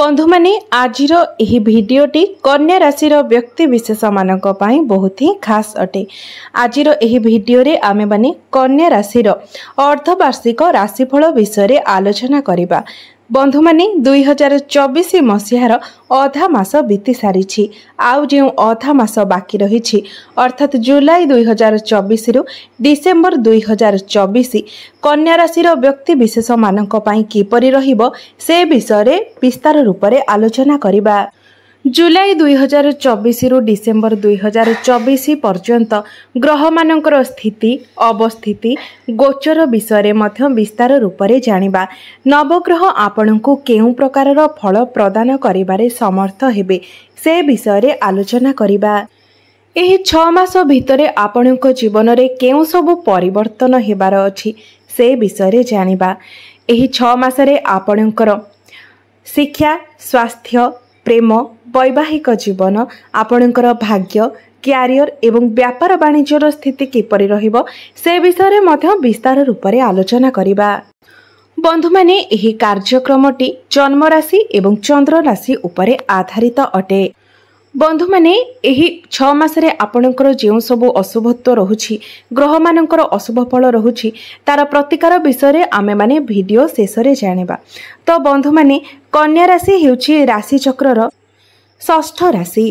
बंधु माने आजिर एही भिडियोटी कन्या राशि व्यक्ति विशेष मानक पई बहुत ही खास अटे। आजिर एही भिडियो रे आमे माने कन्या राशि अर्धवार्षिक राशिफल विषय आलोचना करिबा। बंधु माने 2024 मसीहार अधा मास बीती सारी आउ जो अधा मास बाकी रही अर्थात जुलाई 2024 रु डिसेम्बर 2024 कन्या राशि व्यक्ति विशेष मानक पई किपरि रहिबो से विषय विस्तार रूप में आलोचना करिबा। जुलाई 2024 रु डिसेम्बर 2024 पर्यंत ग्रह मानकर स्थिति अवस्थिति गोचर विषय मध्य विस्तार रूप में जानिबा। नवग्रह आपणको केउ प्रकार फल प्रदान करिबारे समर्थ हेबे से विषय आलोचना करिबा। एही 6 मास भितरे आपणको जीवन रे केउ सब परिवर्तन हेबार अछि से विषय जानिबा। एही 6 मास रे आपणकर शिक्षा स्वास्थ्य प्रेम वैवाहिक जीवन आपणकर भाग्य क्यारियर एवं व्यापार वाणिज्यर स्थिति किपरि रहिबो से विषय मध्य विस्तार रूप में आलोचना करिबा। बंधु माने एही कार्यक्रमटी जन्म राशि एवं चंद्र राशि उपरे आधारित अटे। बंधु माने एही 6 मासरे आपणकर जेउ सब अशुभत्व रहुछि ग्रह मानकर अशुभ फल रहुछि तार प्रतिकार विषय आमे माने वीडियो शेष रे जानिबा। तो बंधु माने कन्या राशि हेउछि राशि चक्रर षष्ठ राशि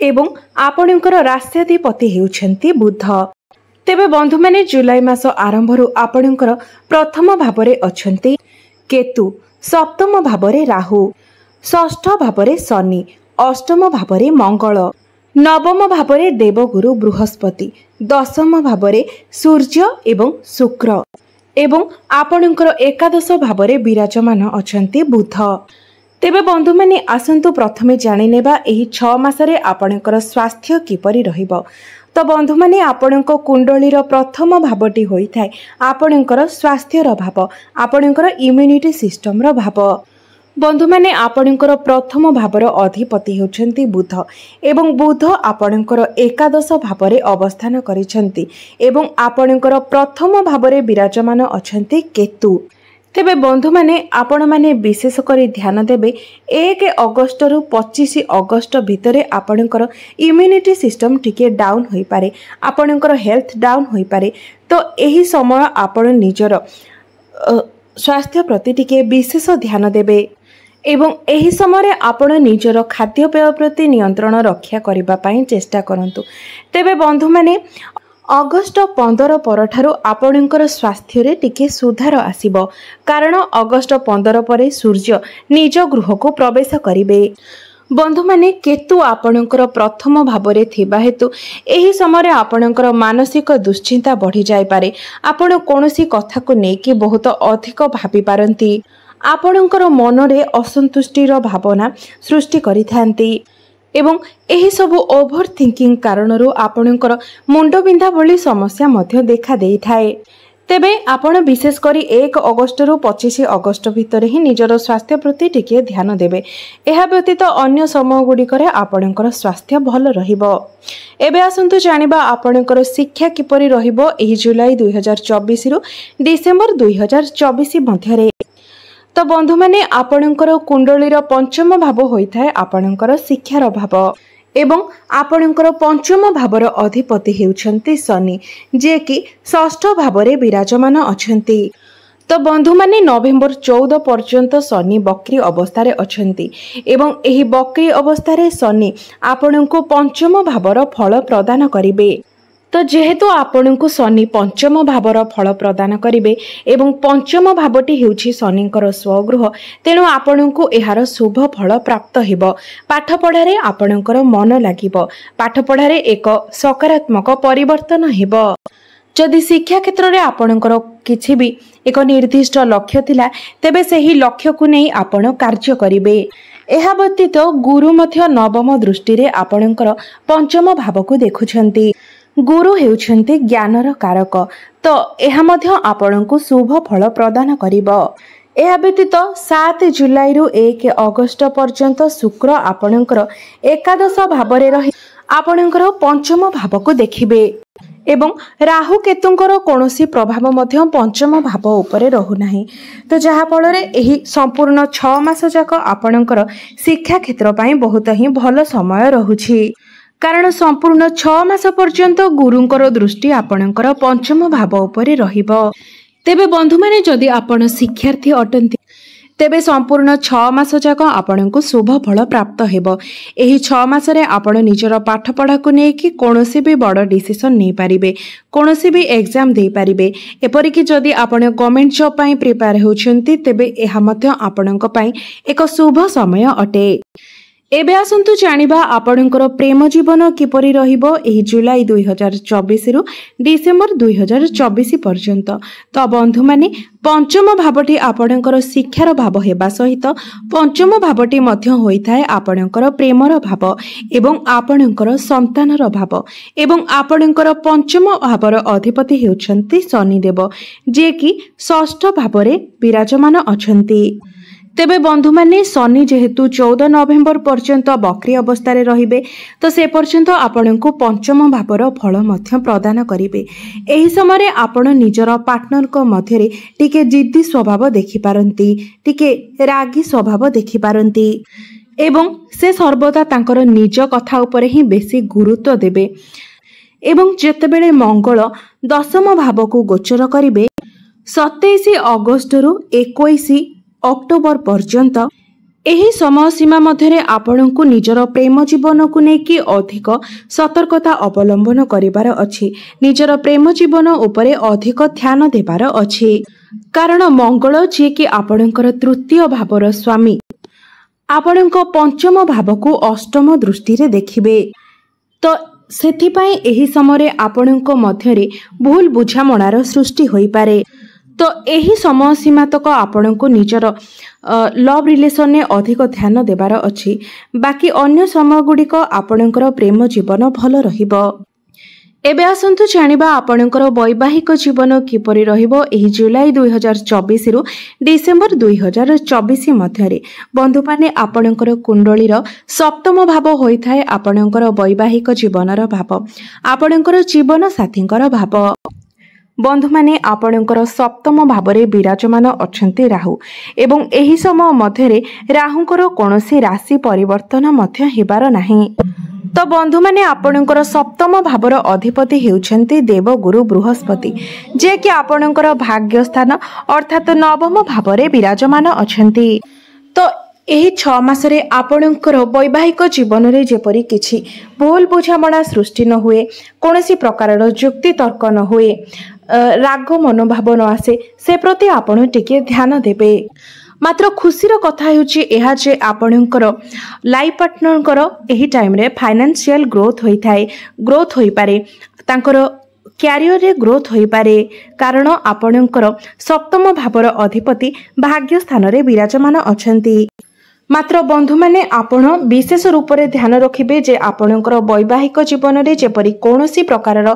एवं आपणकर राष्ट्राधिपति हेउछन्ति बुध। तेबे बंधु माने जुलाई मास आरंभरु आपणकर प्रथम भावरे अछन्ति केतु, सप्तम भावरे राहु, षष्ठ भावरे शनि, अष्टम भावरे मंगल, नवम भावरे देवगुरु बृहस्पति, दशम भावरे सूर्य एवं शुक्र एवं आपणकर एकादश भावरे विराजमान अछन्ति बुध। तेबे बंधु माने आसंतु प्रथमे जानि नेबा एही 6 मासरे आपणकर स्वास्थ्य किपरि रहिबो। तो बंधु माने आपणको कुंडलीर प्रथम भावटी होइथाय आपणकर स्वास्थ्यर भाव आपणकर इम्यूनिटी सिस्टम रो भाव। बंधु माने आपणकर प्रथम भावर अधिपति होछन्ति बुध एवं बुध आपणकर एकादश भावरे अवस्थान करिसन्ति एवं आपणकर प्रथम भावरे विराजमान अछन्ति केतु। तेबे बंधु माने आपण माने विशेष करी ध्यान देबे 1 अगस्त रु 25 अगस्त भितरे आपणकर इम्यूनिटी सिस्टम टिके डाउन होई पारे आपणकर हेल्थ डाउन होई पारे। तो एही समय आपण निजर स्वास्थ्य प्रति टिके विशेष ध्यान देबे एवं एही समय आपण निजर खाद्यपेय प्रति नियंत्रण रक्षा करिबा पई चेष्टा करंतु। तेबे बंधु माने अगस्त 15 परठारु आपणकर स्वास्थ्य रे टिके सुधार आसीबो कारण अगस्त 15 परे सूर्य निज गृह को प्रवेश करिवे। बंधु माने केतु आपणकर प्रथम भावरे थिबा हेतु एही समय आपणकर मानसिक दुश्चिंता बढ़ी जाय पारे। आपण कोनोसी कथा को नेकी बहुत अधिक भाबी पारंती आपणकर मन रे असंतुष्टिर भावना सृष्टि करिथांती एवं एही सबु ओभर थिंकिंग कारणरू आपणकर मुंडबिंधा भली समस्या मध्य देखा देई थाए। तेबे आपण विशेष करी 1 अगस्त रु 25 अगस्त भितर ही निजर स्वास्थ्य प्रति टिके ध्यान देबे। एहा व्यतीत अन्य समय गुड़िकरे आपणकर स्वास्थ्य भल रहिबो। एबे आसंतु जानिबा आपणकर शिक्षा किपरि रहिबो एही जुलाई 2024 रु डिसेम्बर 2024 मध्यरे। तो बंधु माने आपणकर कुंडलीर पंचम भाव होइथाय आपणकर शिक्षार भाव एवं आपणकर पंचम भावर अधिपति हेउछन्ति शनि जे कि षष्ठ भावरे विराजमान अछन्ति। तो बंधु माने नवेम्बर 14 पर्यंत शनि बक्री अवस्थारे अछन्ति एवं एही बक्री अवस्थारे शनि आपणको पंचम भावर फल प्रदान करिवे। तो जेहेतु आपणको शनि पंचम भावर फल प्रदान करिवे एवं पंचम भावटी हेउछि शनिकर स्वगृह तेणु आपणको एहार शुभ फल प्राप्त हेबो। पाठ पढ़ारे आपणकर मन लागिबो पाठ पढ़ारे एक सकारात्मक परिवर्तन हेबो। जदि शिक्षा क्षेत्र रे आपणकर किछि भी एक निर्दिष्ट लक्ष्य थिला तेबे सेही लक्ष्य को नै आपण कार्य करिवे। एहा व्यतीत गुरु मध्य नवम दृष्टि रे आपणकर पंचम भाव को देखुछन्ति। गुरु हेउछन्ति ज्ञानर कारक तो एहा मध्य आपणको शुभ फल प्रदान करिबो। एहा व्यतीत 7 जुलाई रु 1 अगस्त पर्यंत शुक्र आपणकर एकादश भावरे रही आपणकर पंचम भाव को देखिबे एवं राहु केतुंकर कौनसी प्रभाव मध्य पंचम भाव उपरे रहुनाही। तो जहाँफल यही संपूर्ण 6 मास जाक आपणकर शिक्षा क्षेत्र पाई बहुत ही भल समय रहुछि। कारण संपूर्ण 6 मास पर्यंत गुरुंकर दृष्टि आपणकर पंचम भाव उपरे रहिबो। तेबे बंधु माने जदि आपण शिक्षार्थी अटंती तेबे संपूर्ण 6 मास जाक आपणको शुभ फल प्राप्त हेबो। एही 6 मासरे आपण निजर पाठ पढ़ा को नेकी कोनोसी भी बड़ डिसीजन नै पारिबे, कोनोसी भी एग्जाम दे पारिबे। एपरि कि जदि आपण गवर्नमेंट जॉब पई प्रिपेयर होउछंती तेबे एहा मध्य आपणको पई एक शुभ समय अटे। एबे आसंतु जानिबा आपणकर प्रेम जीवन किपरि रहिबो एही जुलाई 2024 रु डिसेंबर 2024 पर्यंत। तो बंधु माने पंचम भावटी आपणकर शिक्षार भाव हेबा सहित पंचम भावटी मध्य होइथाय आपणकर प्रेमर भाव एवं आपणकर संतानर भाव एवं आपणकर पंचम भावर अधिपति हेउछंती शनिदेव, जे कि षष्ठ भावरे विराजमान अछंती। तेबे बंधु माने शनि जेहेतु 14 नवेम्बर पर्यंत बक्री अवस्था रहिबे तो से पर्यंत आपणको पंचम भावर फल मध्य प्रदान करिवे। एही समय आपण निजर पार्टनर को मध्यरे टिके जिद्दी स्वभाव देखि पारंती, टिके रागी स्वभाव देखि पारंती एवं से सर्वदा तांकर निज कथा उपरे ही बेसी गुरुत्व देबे। एवं जेतेबेले मंगल दशम भाव को गोचर करिवे 27 अगस्त रु 21 अक्टोबर पर्यंत एही समय सीमा मध्यरे आपणको निजर प्रेम जीवन को नेकी अधिक सतर्कता अवलंबन करिवार अछि, निजर प्रेम जीवन उपरे अधिक ध्यान देवार अछि। कारण मंगल जे कि आपणकर तृतीय भावर स्वामी आपणको पंचम भाव को अष्टम दृष्टि रे देखिबे। तो सेथिपाई एही समय आपणको मध्यरे भूल बुझामणार सृष्टि होई पारे। तो एही समय सीमा तक आपणको निजर लव रिलेशन ने अधिक ध्यान देवार अछि। बाकी अन्य समय गुड़िक आपणकर प्रेम जीवन भल रहिबो। एबे आसंतु जानिबा आपणकर वैवाहिक जीवन किपरि रहिबो एही जुलाई 2024 रु डिसेंबर 2024 मध्यरे। बंधु माने आपणकर कुंडलीर सप्तम भाव होइथाय आपणकर वैवाहिक जीवनर भाव, आपणकर जीवन साथींकर भाव। बंधु माने आपणकर सप्तम भावरे विराजमान अछंती राहु एवं एही समय मध्यरे राहुंकर कोनोसी राशि परिवर्तन मध्य हेबार नाही। तो बंधु माने आपणकर सप्तम भावर अधिपति हेउछंती देवगुरु बृहस्पति, जे कि आपणकर भाग्य स्थान अर्थात नवम भावरे विराजमान अछंती। तो एही 6 मासरे आपणकर वैवाहिक जीवन रे जेपरि किछि भूल बुझामणा सृष्टि न हुए, कोनोसी प्रकारर जुक्ति तर्क न हुए, राग मनोभाव न आसे, से प्रति आपण टिके ध्यान देबे। मात्र खुशीर कथा हेउची एहा जे आपणकर लाइफ पार्टनरकर एही टाइम रे फाइनेंशियल ग्रोथ होइथाय, ग्रोथ होई पारे, तांकर क्यारियर रे ग्रोथ होई पारे। कारण आपणकर सप्तम भावर अधिपति भाग्य स्थान रे विराजमान अछंती। मात्र बंधु माने आपण विशेष रूप से ध्यान रखिबे जे आपणकर वैवाहिक जीवन रे जेपरि कोनोसी प्रकारर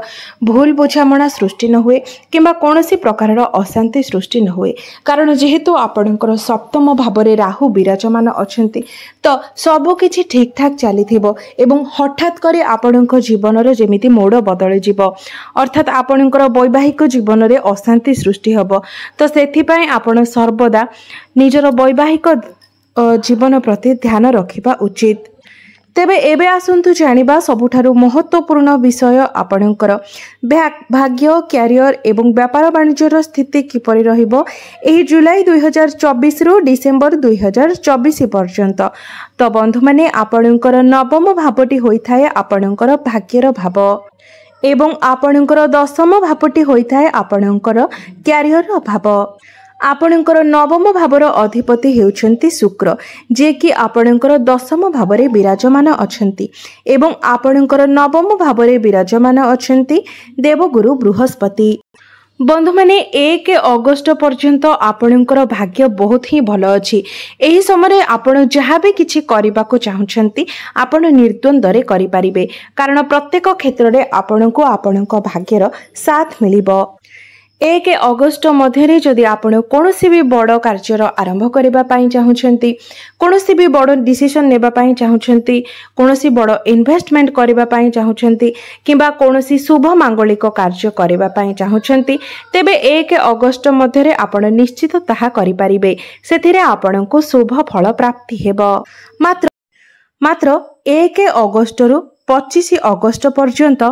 भूल बुझामणा सृष्टि न हुए किंबा कोनोसी प्रकारर अशांति सृष्टि न हुए। कारण जेहेतु आपणकर सप्तम भावरे राहु विराजमान अछंती तो सब किछि ठीक ठाक चलीथिबो एवं हठात करे आपणक जीवन रे जेमिति मोड़ बदल जिवो, अर्थात आपणकर वैवाहिक जीवन रे अशांति सृष्टि हबो। तो सेथि पय आपण सर्वदा निजर वैवाहिक जीवन प्रति ध्यान रखिबा उचित। तेबे एबे आसंतु जानिबा सबुठारु महत्वपूर्ण विषय आपणकर भाग्य, क्यारियर एवं व्यापार वाणिज्यर स्थिति किपरि रहिबो एही जुलाई 2024 रु डिसेंबर 2024 पर्यंत। तो बंधु माने आपणकर नवम भावटी होइथाय आपणकर भाग्यर भाव एवं आपणकर दशम भावटी होइथाय आपणकर क्यारियर भाव। आपणकर नवम भावर अधिपति हेउछंती शुक्र, जे कि आपणकर दशम भावरे विराजमान अछंती एवं आपणकर नवम भावरे विराजमान अछंती देवगुरु बृहस्पति। बंधु माने 1 अगस्त पर्यंत आपणकर भाग्य बहुत ही भल अछि। एही समय आपण जहाँ भी किछि करिबाको चाहुछंती आपण निर्द्वंद्वरे करि पारिबे, कारण प्रत्येक क्षेत्र रे आपणको आपणको भाग्यर साथ मिलिबो। 1 ଅଗଷ୍ଟ ମଧ୍ୟରେ ଯଦି ଆପଣ କୌଣସି ବି ବଡ଼ କାର୍ଯ୍ୟର ଆରମ୍ଭ କରିବା ପାଇଁ ଚାହୁଁଛନ୍ତି, କୌଣସି ବି ବଡ଼ ଡିସିସନ୍ ନେବା ପାଇଁ ଚାହୁଁଛନ୍ତି, କୌଣସି ବଡ଼ ଇନଭେଷ୍ଟମେଣ୍ଟ କରିବା ପାଇଁ ଚାହୁଁଛନ୍ତି କିମ୍ବା କୌଣସି ଶୁଭ ମାଙ୍ଗଳିକ କାର୍ଯ୍ୟ କରିବା ପାଇଁ ଚାହୁଁଛନ୍ତି, ତେବେ 1 ଅଗଷ୍ଟ ମଧ୍ୟରେ ଆପଣ ନିଶ୍ଚିତ ତାହା କରିପାରିବେ। ସେଥିରେ ଆପଣଙ୍କୁ ଶୁଭ ଫଳ ପ୍ରାପ୍ତି ହେବ। ମାତ୍ର 1 ଅଗଷ୍ଟରୁ 25 ଅଗଷ୍ଟ ପର୍ଯ୍ୟନ୍ତ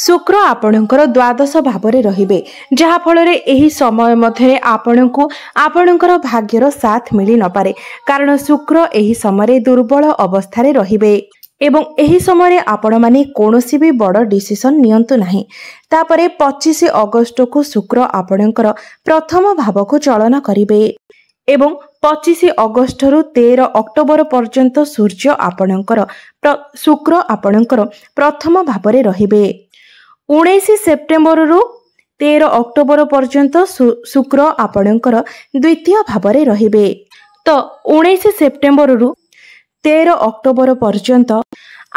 ଶୁକ୍ର ଆପଣଙ୍କର ଦ୍ୱାଦଶ ଭାବରେ ରହିବେ, ଯାହାଫଳରେ ଏହି ସମୟ ମଧ୍ୟରେ ଆପଣଙ୍କୁ ଆପଣଙ୍କର ଭାଗ୍ୟର ସାଥ ମିଳି ନପାରେ, କାରଣ ଶୁକ୍ର ଏହି ସମୟରେ ଦୁର୍ବଳ ଅବସ୍ଥାରେ ରହିବେ ଏବଂ ଏହି ସମୟରେ ଆପଣମାନେ କୌଣସି ବି ବଡ଼ ଡିସିସନ୍ ନିଅନ୍ତୁ ନାହିଁ। ତାପରେ 25 ଅଗଷ୍ଟକୁ ଶୁକ୍ର ଆପଣଙ୍କର ପ୍ରଥମ ଭାବକୁ ଚଳନ କରିବେ ଏବଂ 25 ଅଗଷ୍ଟରୁ 13 ଅକ୍ଟୋବର ପର୍ଯ୍ୟନ୍ତ ଶୁକ୍ର ଆପଣଙ୍କର ପ୍ରଥମ ଭାବରେ ରହିବେ। 19 ସେପ୍ଟେମ୍ବରରୁ 13 ଅକ୍ଟୋବର ପର୍ଯ୍ୟନ୍ତ ଶୁକ୍ର ଆପଣଙ୍କର ଦ୍ୱିତୀୟ ଭାବରେ ରହିବେ। ତ 19 ସେପ୍ଟେମ୍ବରରୁ 13 ଅକ୍ଟୋବର ପର୍ଯ୍ୟନ୍ତ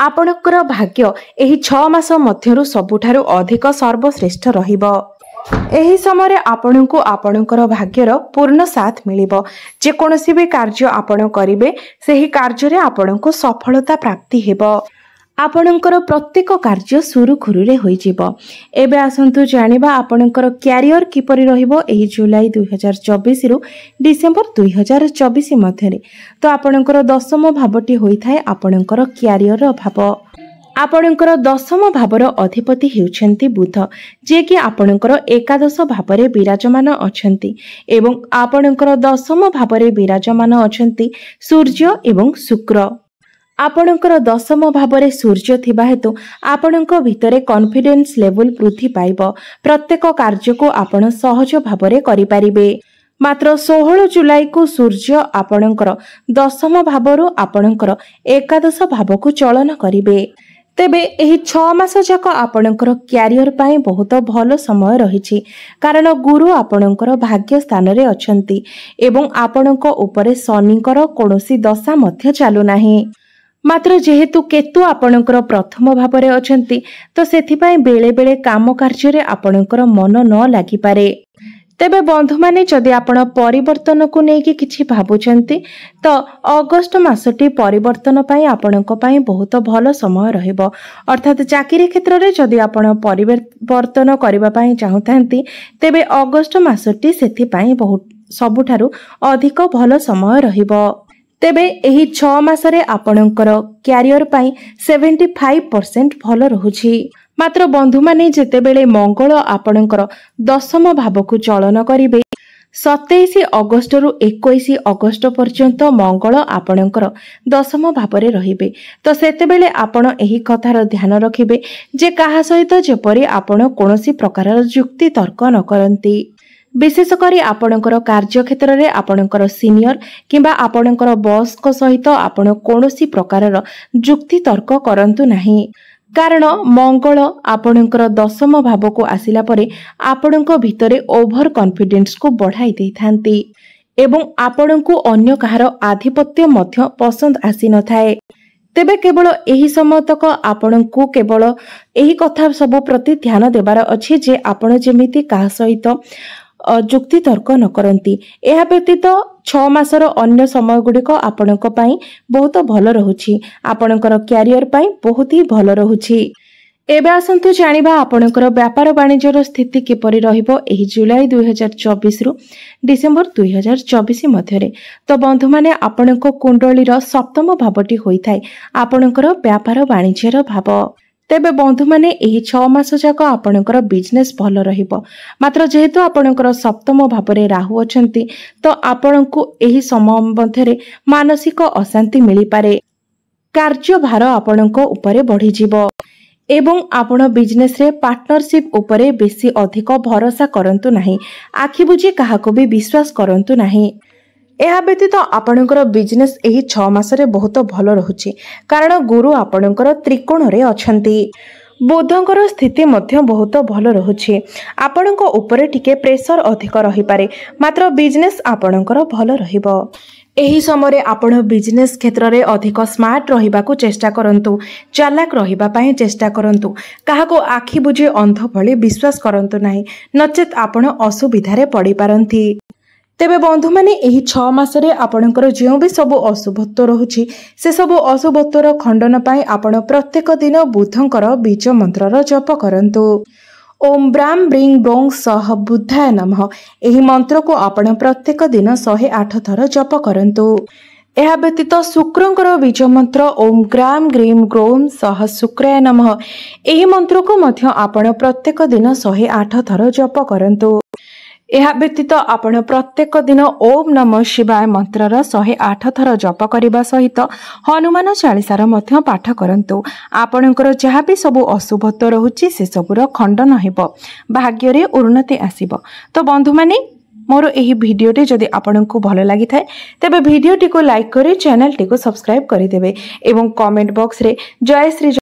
ଆପଣଙ୍କର ଭାଗ୍ୟ ଏହି 6 ମାସ ମଧ୍ୟରୁ ସବୁଠାରୁ ଅଧିକ ସର୍ବଶ୍ରେଷ୍ଠ ରହିବ। ଏହି ସମୟରେ ଆପଣଙ୍କୁ ଆପଣଙ୍କର ଭାଗ୍ୟର ପୂର୍ଣ୍ଣ ସାଥ ମିଳିବ। ଯେକୌଣସି ବି କାର୍ଯ୍ୟ ଆପଣ କରିବେ, ସେହି କାର୍ଯ୍ୟରେ ଆପଣଙ୍କୁ ସଫଳତା ପ୍ରାପ୍ତି ହେବ। ଆପଣଙ୍କର ପ୍ରତ୍ୟେକ କାର୍ଯ୍ୟ ସୁରୁଖୁରୁରେ ହୋଇଯିବ। ଏବେ ଆସନ୍ତୁ ଜାଣିବା ଆପଣଙ୍କର କ୍ୟାରିୟର କିପରି ରହିବ ଏହି ଜୁଲାଇ 2024ରୁ ଡିସେମ୍ବର 2024 ମଧ୍ୟରେ। ତ ଆପଣଙ୍କର ଦଶମ ଭାବଟି ହୋଇଥାଏ ଆପଣଙ୍କର କ୍ୟାରିୟର ଭାବ। ଆପଣଙ୍କର ଦଶମ ଭାବର ଅଧିପତି ହେଉଛନ୍ତି ବୁଧ, ଯିଏକି ଆପଣଙ୍କର ଏକାଦଶ ଭାବରେ ବିରାଜମାନ ଅଛନ୍ତି ଏବଂ ଆପଣଙ୍କର ଦଶମ ଭାବରେ ବିରାଜମାନ ଅଛନ୍ତି ସୂର୍ଯ୍ୟ ଏବଂ ଶୁକ୍ର। ଆପଣଙ୍କର ଦଶମ ଭାବରେ ସୂର୍ଯ୍ୟ ଥିବା ହେତୁ ଆପଣଙ୍କ ଭିତରେ କନଫିଡେନ୍ସ ଲେଭେଲ ବୃଦ୍ଧି ପାଇବ। ପ୍ରତ୍ୟେକ କାର୍ଯ୍ୟକୁ ଆପଣ ସହଜ ଭାବରେ କରିପାରିବେ। ମାତ୍ର 16 ଜୁଲାଇକୁ ସୂର୍ଯ୍ୟ ଆପଣଙ୍କର ଦଶମ ଭାବରୁ ଆପଣଙ୍କର ଏକାଦଶ ଭାବକୁ ଚଳନ କରିବେ। ତେବେ ଏହି 6 ମାସ ଯାକ ଆପଣଙ୍କର କ୍ୟାରିୟର ପାଇଁ ବହୁତ ଭଲ ସମୟ ରହିଛି, କାରଣ ଗୁରୁ ଆପଣଙ୍କର ଭାଗ୍ୟ ସ୍ଥାନରେ ଅଛନ୍ତି ଏବଂ ଆପଣଙ୍କ ଉପରେ ଶନିଙ୍କର କୌଣସି ଦଶା ମଧ୍ୟ ଚାଲୁନାହିଁ। ମାତ୍ର ଯେହେତୁ କେତୁ ଆପଣଙ୍କର ପ୍ରଥମ ଭାବରେ ଅଛନ୍ତି, ତ ସେଥିପାଇଁ ବେଳେ ବେଳେ କାମ କାର୍ଯ୍ୟରେ ଆପଣଙ୍କର ମନ ନ ଲାଗିପାରେ। ତେବେ ବନ୍ଧୁମାନେ, ଯଦି ଆପଣ ପରିବର୍ତ୍ତନକୁ ନେଇକି କିଛି ଭାବୁଛନ୍ତି, ତ ଅଗଷ୍ଟ ମାସଟି ପରିବର୍ତ୍ତନ ପାଇଁ ଆପଣଙ୍କ ପାଇଁ ବହୁତ ଭଲ ସମୟ ରହିବ। ଅର୍ଥାତ୍ ଚାକିରି କ୍ଷେତ୍ରରେ ଯଦି ଆପଣ ପରିବର୍ତ୍ତନ କରିବା ପାଇଁ ଚାହୁଁଥାନ୍ତି, ତେବେ ଅଗଷ୍ଟ ମାସଟି ସେଥିପାଇଁ ସବୁଠାରୁ ଅଧିକ ଭଲ ସମୟ ରହିବ। ତେବେ ଏହି 6 ମାସରେ ଆପଣଙ୍କର କ୍ୟାରିୟର ପାଇଁ 75% ଭଲ ରହୁଛି। ମାତ୍ର ବନ୍ଧୁମାନେ, ଯେତେବେଳେ ମଙ୍ଗଳ ଆପଣଙ୍କର ଦଶମ ଭାବକୁ ଚଳନ କରିବେ, 27 ଅଗଷ୍ଟରୁ 21 ଅଗଷ୍ଟ ପର୍ଯ୍ୟନ୍ତ ମଙ୍ଗଳ ଆପଣଙ୍କର ଦଶମ ଭାବରେ ରହିବେ। ତ ସେତେବେଳେ ଆପଣ ଏହି କଥାର ଧ୍ୟାନ ରଖିବେ ଯେ କାହା ସହିତ ଯେପରି ଆପଣ କୌଣସି ପ୍ରକାରର ଯୁକ୍ତି ତର୍କ ନ କରନ୍ତି। ବିଶେଷ କରି ଆପଣଙ୍କର କାର୍ଯ୍ୟକ୍ଷେତ୍ରରେ ଆପଣଙ୍କର ସିନିୟର କିମ୍ବା ଆପଣଙ୍କର ବସ୍ଙ୍କ ସହିତ ଆପଣ କୌଣସି ପ୍ରକାରର ଯୁକ୍ତି ତର୍କ କରନ୍ତୁ ନାହିଁ, କାରଣ ମଙ୍ଗଳ ଆପଣଙ୍କର ଦଶମ ଭାବକୁ ଆସିଲା ପରେ ଆପଣଙ୍କ ଭିତରେ ଓଭର କନଫିଡେନ୍ସକୁ ବଢ଼ାଇ ଦେଇଥାନ୍ତି ଏବଂ ଆପଣଙ୍କୁ ଅନ୍ୟ କାହାର ଆଧିପତ୍ୟ ମଧ୍ୟ ପସନ୍ଦ ଆସିନଥାଏ। ତେବେ କେବଳ ଏହି ସମୟ ତକ ଆପଣଙ୍କୁ କେବଳ ଏହି କଥା ସବୁ ପ୍ରତି ଧ୍ୟାନ ଦେବାର ଅଛି ଯେ ଆପଣ ଯେମିତି କାହା ସହିତ ଯୁକ୍ତି ତର୍କ ନ କରନ୍ତି। ଏହା ବ୍ୟତୀତ 6 ମାସର ଅନ୍ୟ ସମୟ ଗୁଡ଼ିକ ଆପଣଙ୍କ ପାଇଁ ବହୁତ ଭଲ ରହୁଛି। ଆପଣଙ୍କର କ୍ୟାରିୟର ପାଇଁ ବହୁତ ହି ଭଲ ରହୁଛି। ଏବେ ଆସନ୍ତୁ ଜାଣିବା ଆପଣଙ୍କର ବ୍ୟାପାର ବାଣିଜ୍ୟର ସ୍ଥିତି କିପରି ରହିବ ଏହି ଜୁଲାଇ 2024ରୁ ଡିସେମ୍ବର 2024 ମଧ୍ୟରେ। ତ ବନ୍ଧୁମାନେ, ଆପଣଙ୍କ କୁଣ୍ଡଳୀର ସପ୍ତମ ଭାବଟି ହୋଇଥାଏ ଆପଣଙ୍କର ବ୍ୟାପାର ବାଣିଜ୍ୟର ଭାବ। ତେବେ ବନ୍ଧୁମାନେ, ଏହି 6 ମାସ ଯାକ ଆପଣଙ୍କର ବିଜନେସ୍ ଭଲ ରହିବ। ମାତ୍ର ଯେହେତୁ ଆପଣଙ୍କର ସପ୍ତମ ଭାବରେ ରାହୁ ଅଛନ୍ତି, ତ ଆପଣଙ୍କୁ ଏହି ସମୟ ମଧ୍ୟରେ ମାନସିକ ଅଶାନ୍ତି ମିଳିପାରେ। କାର୍ଯ୍ୟଭାର ଆପଣଙ୍କ ଉପରେ ବଢ଼ିଯିବ ଏବଂ ଆପଣ ବିଜନେସରେ ପାର୍ଟନରସିପ୍ ଉପରେ ବେଶୀ ଅଧିକ ଭରସା କରନ୍ତୁ ନାହିଁ। ଆଖି ବୁଜି କାହାକୁ ବି ବିଶ୍ୱାସ କରନ୍ତୁ ନାହିଁ। ଏହା ବ୍ୟତୀତ ଆପଣଙ୍କର ବିଜନେସ୍ ଏହି 6 ମାସରେ ବହୁତ ଭଲ ରହୁଛି, କାରଣ ଗୁରୁ ଆପଣଙ୍କର ତ୍ରିକୋଣରେ ଅଛନ୍ତି। ବୁଧଙ୍କର ସ୍ଥିତି ମଧ୍ୟ ବହୁତ ଭଲ ରହୁଛି। ଆପଣଙ୍କ ଉପରେ ଟିକେ ପ୍ରେସର ଅଧିକ ରହିପାରେ, ମାତ୍ର ବିଜନେସ୍ ଆପଣଙ୍କର ଭଲ ରହିବ। ଏହି ସମୟରେ ଆପଣ ବିଜନେସ୍ କ୍ଷେତ୍ରରେ ଅଧିକ ସ୍ମାର୍ଟ ରହିବାକୁ ଚେଷ୍ଟା କରନ୍ତୁ, ଚାଲାକ ରହିବା ପାଇଁ ଚେଷ୍ଟା କରନ୍ତୁ। କାହାକୁ ଆଖି ବୁଜି ଅନ୍ଧ ଭଳି ବିଶ୍ୱାସ କରନ୍ତୁ ନାହିଁ, ନଚେତ୍ ଆପଣ ଅସୁବିଧାରେ ପଡ଼ିପାରନ୍ତି। ତେବେ ବନ୍ଧୁମାନେ ଏହି 6 ମାସରେ ଆପଣଙ୍କର ଯେଉଁ ବି ସବୁ ଅଶୁଭତ୍ୱ ରହୁଛି ସେସବୁ ଅଶୁଭତ୍ୱର ଖଣ୍ଡନ ପାଇଁ ଆପଣ ପ୍ରତ୍ୟେକ ଦିନ ବୁଧଙ୍କର ବୀଜ ମନ୍ତ୍ରର ଜପ କରନ୍ତୁ। ଓମ୍ ବ୍ରାଂ ବ୍ରିଂ ବ୍ରୋଂ ସହ ବୁଦ୍ଧାୟ ନମଃ। ଏହି ମନ୍ତ୍ରକୁ ଆପଣ ପ୍ରତ୍ୟେକ ଦିନ 108 ଥର ଜପ କରନ୍ତୁ। ଏହା ବ୍ୟତୀତ ଶୁକ୍ରଙ୍କର ବୀଜ ମନ୍ତ୍ର ଓମ୍ ଗ୍ରାಂ ଗ୍ରୀಂ ଗ୍ରୌಂ ସହ ଶୁକ୍ରାୟ ନମଃ। ଏହି ମନ୍ତ୍ରକୁ ମଧ୍ୟ ଆପଣ ପ୍ରତ୍ୟେକ ଦିନ 108 ଥର ଜପ କରନ୍ତୁ। ଏହା ବ୍ୟତୀତ ଆପଣ ପ୍ରତ୍ୟେକ ଦିନ ଓମ୍ ନମଃ ଶିବାୟ ମନ୍ତ୍ରର 108 ଥର ଜପ କରିବା ସହିତ ହନୁମାନ ଚାଳିଶାର ମଧ୍ୟ ପାଠ କରନ୍ତୁ। ଆପଣଙ୍କର ଯାହା ବି ସବୁ ଅଶୁଭତ୍ୱ ରହୁଛି ସେସବୁର ଖଣ୍ଡନ ହେବ, ଭାଗ୍ୟରେ ଉନ୍ନତି ଆସିବ। ତ ବନ୍ଧୁମାନେ, ମୋର ଏହି ଭିଡ଼ିଓଟି ଯଦି ଆପଣଙ୍କୁ ଭଲ ଲାଗିଥାଏ ତେବେ ଭିଡ଼ିଓଟିକୁ ଲାଇକ୍ କରି ଚ୍ୟାନେଲଟିକୁ ସବସ୍କ୍ରାଇବ୍ କରିଦେବେ ଏବଂ କମେଣ୍ଟ ବକ୍ସରେ ଜୟ ଶ୍ରୀ